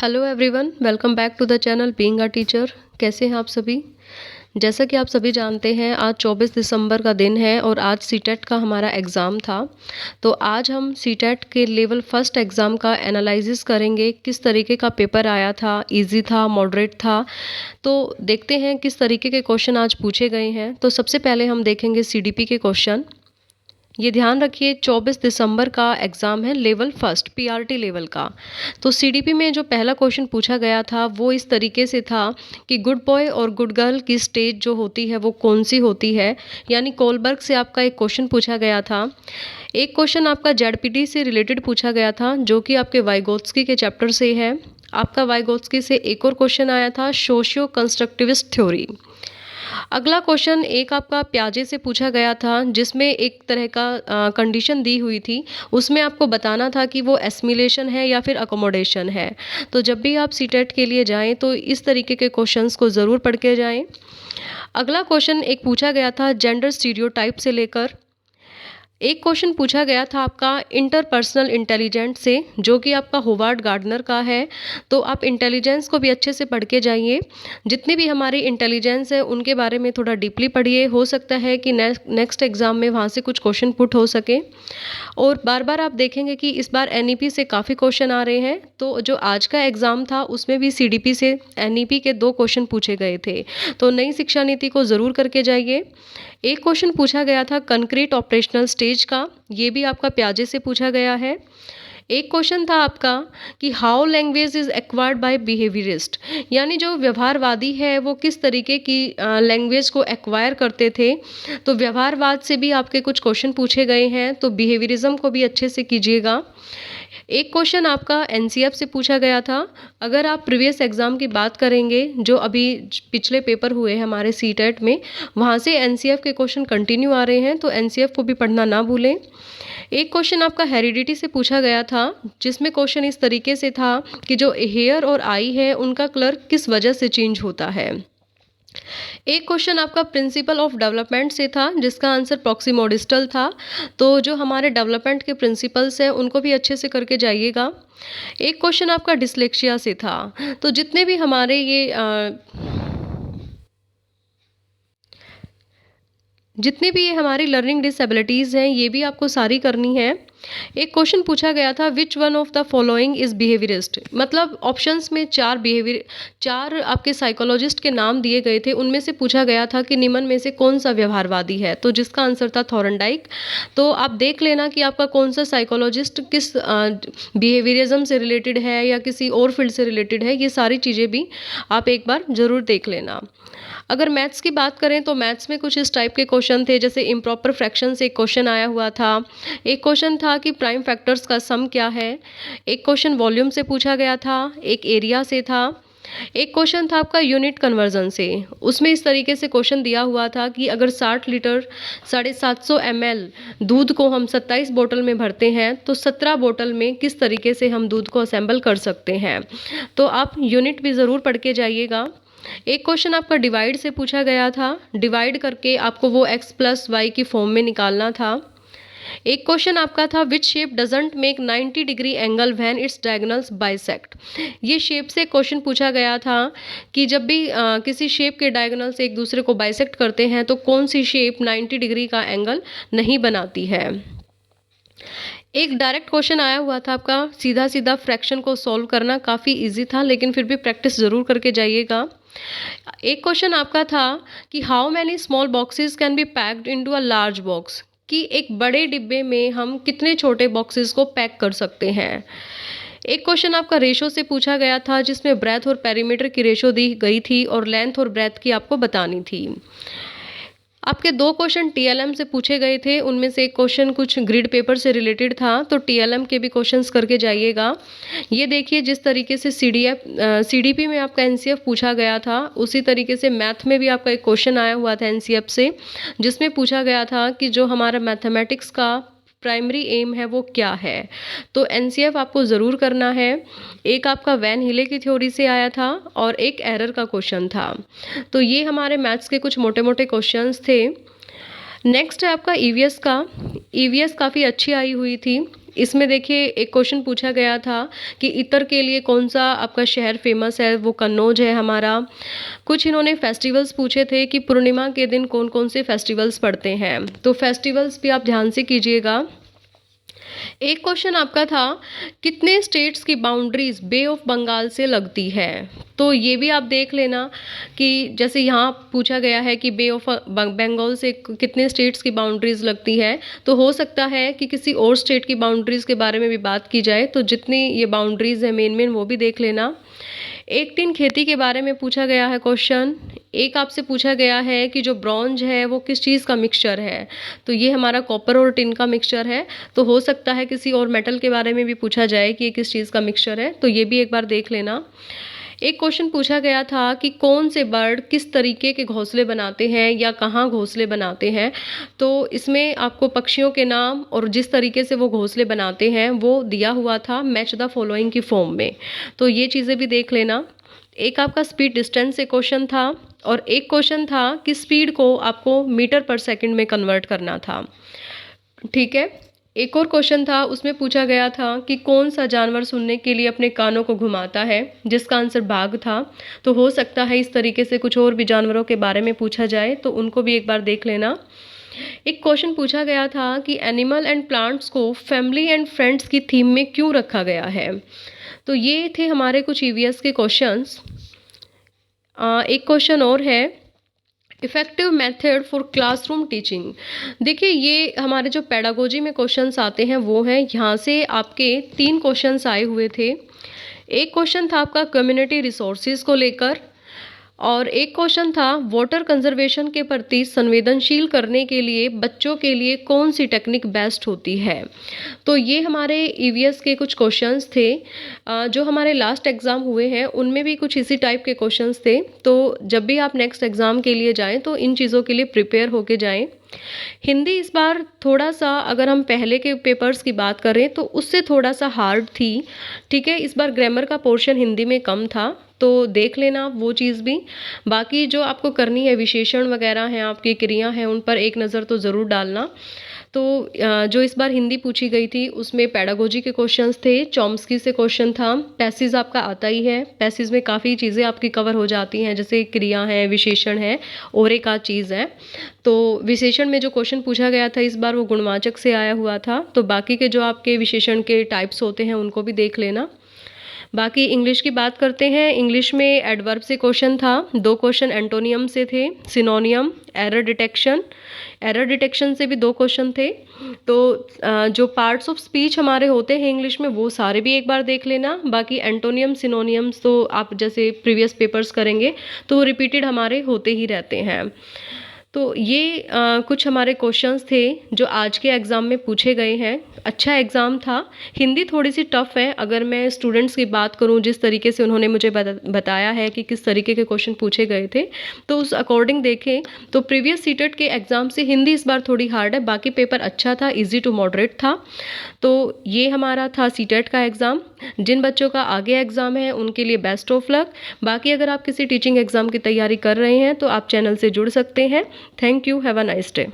Hello everyone, welcome back to the channel being a teacher. कैसे हैं आप सभी? जैसा कि आप सभी जानते हैं, आज 24 दिसंबर का दिन है और आज सीटेट का हमारा एग्ज़ाम था। तो आज हम सीटेट के लेवल फर्स्ट एग्ज़ाम का एनालिसिस करेंगे। किस तरीके का पेपर आया था, इजी था, मॉडरेट था। तो देखते हैं किस तरीके के क्वेश्चन आज पूछे गए हैं। तो सबसे पहले हम देखेंगे सीडीपी के क्वेश्चन। ये ध्यान रखिए, 24 दिसंबर का एग्ज़ाम है, लेवल फर्स्ट पीआरटी लेवल का। तो सीडीपी में जो पहला क्वेश्चन पूछा गया था वो इस तरीके से था कि गुड बॉय और गुड गर्ल की स्टेज जो होती है वो कौन सी होती है। यानी कोलबर्ग से आपका एक क्वेश्चन पूछा गया था। एक क्वेश्चन आपका जेडपीटी से रिलेटेड पूछा गया था जो कि आपके वाइगोत्स्की के चैप्टर से है। आपका वाइगोत्स्की से एक और क्वेश्चन आया था, सोशियो कंस्ट्रक्टिविस्ट थ्योरी। अगला क्वेश्चन एक आपका प्याजे से पूछा गया था जिसमें एक तरह का कंडीशन दी हुई थी। उसमें आपको बताना था कि वो एसिमिलेशन है या फिर अकोमोडेशन है। तो जब भी आप सीटेट के लिए जाएं तो इस तरीके के क्वेश्चंस को ज़रूर पढ़ के जाएं। अगला क्वेश्चन एक पूछा गया था जेंडर स्टीरियोटाइप से लेकर। एक क्वेश्चन पूछा गया था आपका इंटरपर्सनल इंटेलिजेंस से, जो कि आपका होवार्ड गार्डनर का है। तो आप इंटेलिजेंस को भी अच्छे से पढ़ के जाइए। जितनी भी हमारी इंटेलिजेंस है उनके बारे में थोड़ा डीपली पढ़िए। हो सकता है कि नेक्स्ट एग्ज़ाम में वहाँ से कुछ क्वेश्चन पुट हो सके। और बार बार आप देखेंगे कि इस बार एनईपी से काफ़ी क्वेश्चन आ रहे हैं। तो जो आज का एग्ज़ाम था उसमें भी सीडीपी से एनईपी के 2 क्वेश्चन पूछे गए थे। तो नई शिक्षा नीति को ज़रूर करके जाइए। एक क्वेश्चन पूछा गया था कंक्रीट ऑपरेशनल स्टेज का, ये भी आपका प्याजे से पूछा गया है। एक क्वेश्चन था आपका कि how language is acquired by behaviourist, यानी जो व्यवहारवादी है वो किस तरीके की लैंग्वेज को एक्वायर करते थे। तो व्यवहारवाद से भी आपके कुछ क्वेश्चन पूछे गए हैं, तो बिहेवियरिज्म को भी अच्छे से कीजिएगा। एक क्वेश्चन आपका एनसीएफ से पूछा गया था। अगर आप प्रीवियस एग्ज़ाम की बात करेंगे जो अभी पिछले पेपर हुए हैं हमारे सीटेट में, वहाँ से एनसीएफ के क्वेश्चन कंटिन्यू आ रहे हैं, तो एनसीएफ को भी पढ़ना ना भूलें। एक क्वेश्चन आपका हेरिडिटी से पूछा गया था जिसमें क्वेश्चन इस तरीके से था कि जो हेयर और आई है उनका कलर किस वजह से चेंज होता है। एक क्वेश्चन आपका प्रिंसिपल ऑफ डेवलपमेंट से था जिसका आंसर प्रॉक्सिमोडिस्टल था। तो जो हमारे डेवलपमेंट के प्रिंसिपल्स हैं उनको भी अच्छे से करके जाइएगा। एक क्वेश्चन आपका डिसलेक्सिया से था। तो जितने भी हमारे जितनी भी ये हमारी लर्निंग डिसेबिलिटीज़ हैं ये भी आपको सारी करनी है। एक क्वेश्चन पूछा गया था which one of the following is behaviourist, मतलब ऑप्शंस में चार आपके साइकोलॉजिस्ट के नाम दिए गए थे, उनमें से पूछा गया था कि निम्न में से कौन सा व्यवहारवादी है। तो जिसका आंसर था थॉर्नडाइक। तो आप देख लेना कि आपका कौन सा साइकोलॉजिस्ट किस बिहेवियरिज्म से रिलेटेड है या किसी और फील्ड से रिलेटेड है। ये सारी चीज़ें भी आप एक बार ज़रूर देख लेना। अगर मैथ्स की बात करें तो मैथ्स में कुछ इस टाइप के क्वेश्चन थे, जैसे इम्प्रॉपर फ्रैक्शन से एक क्वेश्चन आया हुआ था। एक क्वेश्चन था कि प्राइम फैक्टर्स का सम क्या है। एक क्वेश्चन वॉल्यूम से पूछा गया था। एक एरिया से था। एक क्वेश्चन था आपका यूनिट कन्वर्जन से। उसमें इस तरीके से क्वेश्चन दिया हुआ था कि अगर 60 लीटर 750 ml दूध को हम 27 बोतल में भरते हैं तो 17 बोतल में किस तरीके से हम दूध को असेंबल कर सकते हैं। तो आप यूनिट भी ज़रूर पढ़ के जाइएगा। एक क्वेश्चन आपका डिवाइड से पूछा गया था। डिवाइड करके आपको वो x प्लस वाई की फॉर्म में निकालना था। एक क्वेश्चन आपका था which shape doesn't make 90 degree angle when it's diagonals bisect. ये शेप से क्वेश्चन पूछा गया था कि जब भी किसी शेप के डायगोनल्स एक दूसरे को बाइसेक्ट करते हैं तो कौन सी शेप 90 डिग्री का एंगल नहीं बनाती है। एक डायरेक्ट क्वेश्चन आया हुआ था आपका सीधा सीधा फ्रैक्शन को सॉल्व करना, काफ़ी इजी था लेकिन फिर भी प्रैक्टिस ज़रूर करके जाइएगा। एक क्वेश्चन आपका था कि how many small boxes can be packed into a large box, कि एक बड़े डिब्बे में हम कितने छोटे बॉक्सेस को पैक कर सकते हैं। एक क्वेश्चन आपका रेशो से पूछा गया था जिसमें ब्रेथ और पेरीमीटर की रेशो दी गई थी और लेंथ और ब्रेथ की आपको बतानी थी। आपके 2 क्वेश्चन टीएलएम से पूछे गए थे, उनमें से एक क्वेश्चन कुछ ग्रिड पेपर से रिलेटेड था, तो टीएलएम के भी क्वेश्चंस करके जाइएगा। ये देखिए जिस तरीके से सीडीपी में आपका एनसीएफ पूछा गया था उसी तरीके से मैथ में भी आपका एक क्वेश्चन आया हुआ था एनसीएफ से, जिसमें पूछा गया था कि जो हमारा मैथमेटिक्स का प्राइमरी एम है वो क्या है। तो एनसीएफ आपको ज़रूर करना है। एक आपका वैन हिले की थ्योरी से आया था और एक एरर का क्वेश्चन था। तो ये हमारे मैथ्स के कुछ मोटे मोटे क्वेश्चंस थे। नेक्स्ट है आपका ईवीएस का। ईवीएस काफ़ी अच्छी आई हुई थी। इसमें देखिए एक क्वेश्चन पूछा गया था कि इतर के लिए कौन सा आपका शहर फेमस है, वो कन्नौज है हमारा। कुछ इन्होंने फेस्टिवल्स पूछे थे कि पूर्णिमा के दिन कौन कौन से फेस्टिवल्स पड़ते हैं, तो फेस्टिवल्स भी आप ध्यान से कीजिएगा। एक क्वेश्चन आपका था कितने स्टेट्स की बाउंड्रीज बे ऑफ बंगाल से लगती है, तो ये भी आप देख लेना कि जैसे यहाँ पूछा गया है कि बे ऑफ बंगाल से कितने स्टेट्स की बाउंड्रीज लगती है, तो हो सकता है कि किसी और स्टेट की बाउंड्रीज के बारे में भी बात की जाए, तो जितनी ये बाउंड्रीज है मेन वो भी देख लेना। एक टिन खेती के बारे में पूछा गया है क्वेश्चन। एक आपसे पूछा गया है कि जो ब्रॉन्ज है वो किस चीज़ का मिक्सचर है, तो ये हमारा कॉपर और टिन का मिक्सचर है, तो हो सकता है किसी और मेटल के बारे में भी पूछा जाए कि ये किस चीज़ का मिक्सचर है, तो ये भी एक बार देख लेना। एक क्वेश्चन पूछा गया था कि कौन से बर्ड किस तरीके के घोंसले बनाते हैं या कहाँ घोंसले बनाते हैं, तो इसमें आपको पक्षियों के नाम और जिस तरीके से वो घोंसले बनाते हैं वो दिया हुआ था मैच द फॉलोइंग की फॉर्म में, तो ये चीज़ें भी देख लेना। एक आपका स्पीड डिस्टेंस से क्वेश्चन था और एक क्वेश्चन था कि स्पीड को आपको मीटर पर सेकंड में कन्वर्ट करना था। ठीक है, एक और क्वेश्चन था, उसमें पूछा गया था कि कौन सा जानवर सुनने के लिए अपने कानों को घुमाता है, जिसका आंसर बाघ था, तो हो सकता है इस तरीके से कुछ और भी जानवरों के बारे में पूछा जाए, तो उनको भी एक बार देख लेना। एक क्वेश्चन पूछा गया था कि एनिमल एंड प्लांट्स को फैमिली एंड फ्रेंड्स की थीम में क्यों रखा गया है, तो ये थे हमारे कुछ ईवीएस के क्वेश्चंस। एक क्वेश्चन और है, effective method for classroom teaching. देखिए ये हमारे जो पेडागोजी में क्वेश्चंस आते हैं वो हैं, यहाँ से आपके 3 क्वेश्चंस आए हुए थे। एक क्वेश्चन था आपका कम्युनिटी रिसोर्सेज को लेकर, और एक क्वेश्चन था वाटर कंजर्वेशन के प्रति संवेदनशील करने के लिए बच्चों के लिए कौन सी टेक्निक बेस्ट होती है। तो ये हमारे ईवीएस के कुछ क्वेश्चंस थे। जो हमारे लास्ट एग्ज़ाम हुए हैं उनमें भी कुछ इसी टाइप के क्वेश्चंस थे, तो जब भी आप नेक्स्ट एग्ज़ाम के लिए जाएं तो इन चीज़ों के लिए प्रिपेयर होके जाएं। हिंदी इस बार थोड़ा सा, अगर हम पहले के पेपर्स की बात करें तो उससे थोड़ा सा हार्ड थी। ठीक है, इस बार ग्रामर का पोर्शन हिंदी में कम था, तो देख लेना वो चीज़ भी। बाकी जो आपको करनी है विशेषण वगैरह हैं, आपकी क्रिया हैं, उन पर एक नज़र तो ज़रूर डालना। तो जो इस बार हिंदी पूछी गई थी उसमें पेडागोजी के क्वेश्चंस थे, चॉम्स्की से क्वेश्चन था, पैसेज आपका आता ही है, पैसेज में काफ़ी चीज़ें आपकी कवर हो जाती हैं, जैसे क्रिया है, विशेषण है और एक आध चीज़ है। तो विशेषण में जो क्वेश्चन पूछा गया था इस बार वो गुणवाचक से आया हुआ था, तो बाकी के जो आपके विशेषण के टाइप्स होते हैं उनको भी देख लेना। बाकी इंग्लिश की बात करते हैं, इंग्लिश में एडवर्ब से क्वेश्चन था, 2 क्वेश्चन एंटोनियम से थे, सिनोनियम, एरर डिटेक्शन से भी 2 क्वेश्चन थे। तो जो पार्ट्स ऑफ स्पीच हमारे होते हैं इंग्लिश में वो सारे भी एक बार देख लेना। बाकी एंटोनियम सिनोनियम्स तो आप जैसे प्रीवियस पेपर्स करेंगे तो वो रिपीटेड हमारे होते ही रहते हैं। तो ये कुछ हमारे क्वेश्चंस थे जो आज के एग्ज़ाम में पूछे गए हैं। अच्छा एग्ज़ाम था। हिंदी थोड़ी सी टफ़ है, अगर मैं स्टूडेंट्स की बात करूं जिस तरीके से उन्होंने मुझे बताया है कि किस तरीके के क्वेश्चन पूछे गए थे, तो उस अकॉर्डिंग देखें तो प्रीवियस सीटेट के एग्ज़ाम से हिंदी इस बार थोड़ी हार्ड है, बाकी पेपर अच्छा था, ईजी टू मॉडरेट था। तो ये हमारा था सीटेट का एग्ज़ाम। जिन बच्चों का आगे एग्ज़ाम है उनके लिए बेस्ट ऑफ लक। बाकी अगर आप किसी टीचिंग एग्ज़ाम की तैयारी कर रहे हैं तो आप चैनल से जुड़ सकते हैं। Thank you, have a nice day.